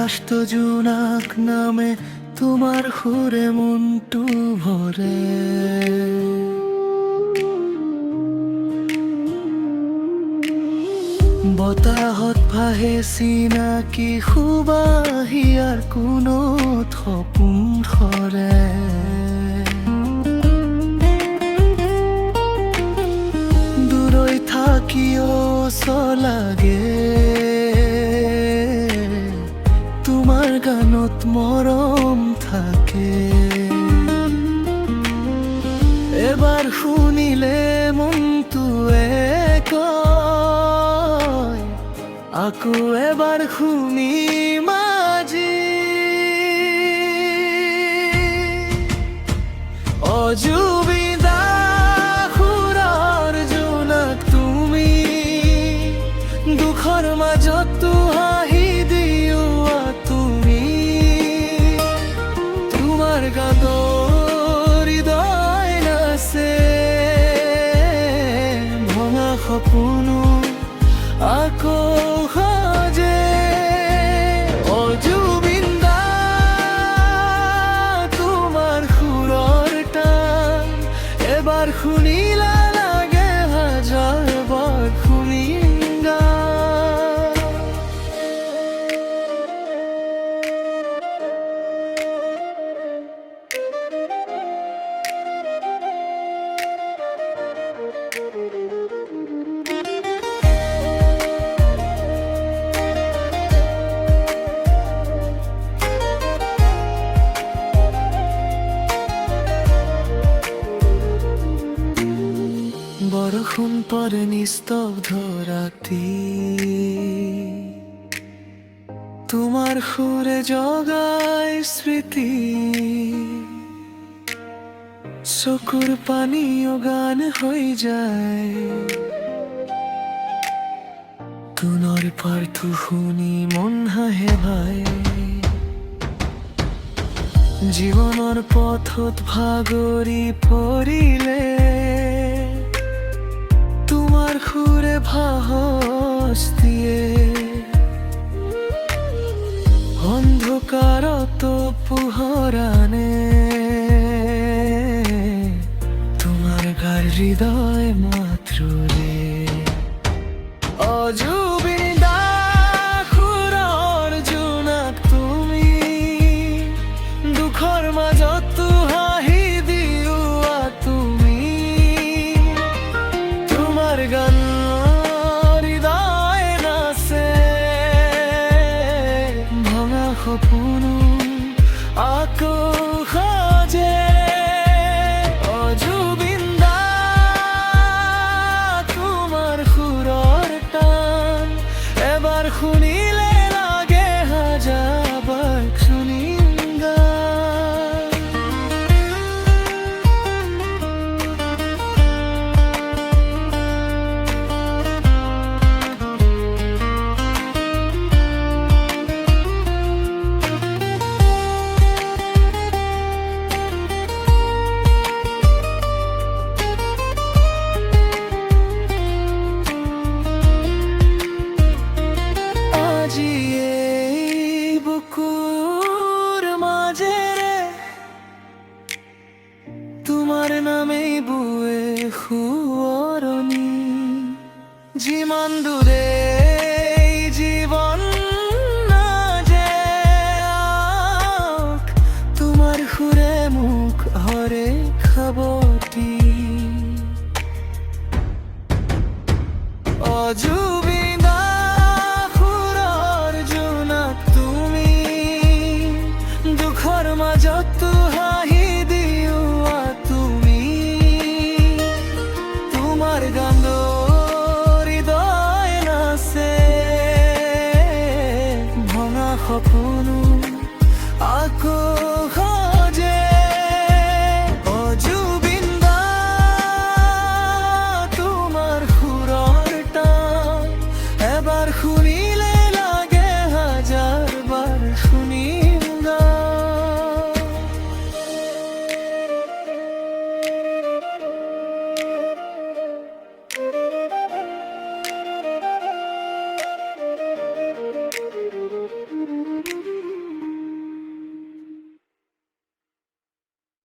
হাসত জোনাক নামে তোমার সুরে মনটো ভরে। বতাহত ভাহে চিনাকি সুবাহিয়াৰ কোনো সপোন ধৰে। দূৰৈ থাকিও লাগে তোমাৰ গানত মৰম থাকে। এবাৰ শুনিলে মনটোৱে কয় আকৌ এবাৰ শুনিম আজি। অজুবিদা সুৰৰ জোনাক তুমি, দুখৰ মাজতো হাঁহি দিওৱা তুমি। তোমাৰ গানত হৃদয় নাচে, ভঙা সপোনো আকৌ সাজে। অজুবিন্দা তোমাৰ সুৰৰ টান, এবাৰ শুনিলা লাগে হাজাৰ বাৰ শুনিঙ্গা। বৰষুণ পৰে নিস্তব্ধ ৰাতি, তোমাৰ সুৰে জগাই স্মৃতি। চকুৰ পানীও গান হৈ যায়, তোনৰ পাৰ্থু শুনি মন হাঁহে ভাই। জীৱনৰ পথত ভাগৰি পৰিলে তোমাৰ সুৰে সাহস দিয়ে। অন্ধকাৰতো পোহৰ আনে, তোমাৰ গাৰ হৃদয় মাতৃৰে। অজুবিদা সুৰৰ জোনাক তুমি, দুখৰ মাজতো হাঁহি দিওৱা তুমি। তোমাৰ গান হৃদয় নাচে, ভঙা সপোনো আকৌ সাজে। অজুবিন্দা তোমাৰ সুৰৰ টান, এবাৰ শুনিলে লাগে হাজাৰ বাৰ শুনিঙ্গা। আজি এই বুকুৰ মাজেৰে তোমাৰ নামেই বুৱে সোঁৱৰণি। যিমান দূৰে জীৱন নাযাওক, তোমাৰ সুৰে মোক হৰে খাবতি। অজুবিদা সুৰৰ জোনাক তুমি, দুখৰ মাজতো হাঁহি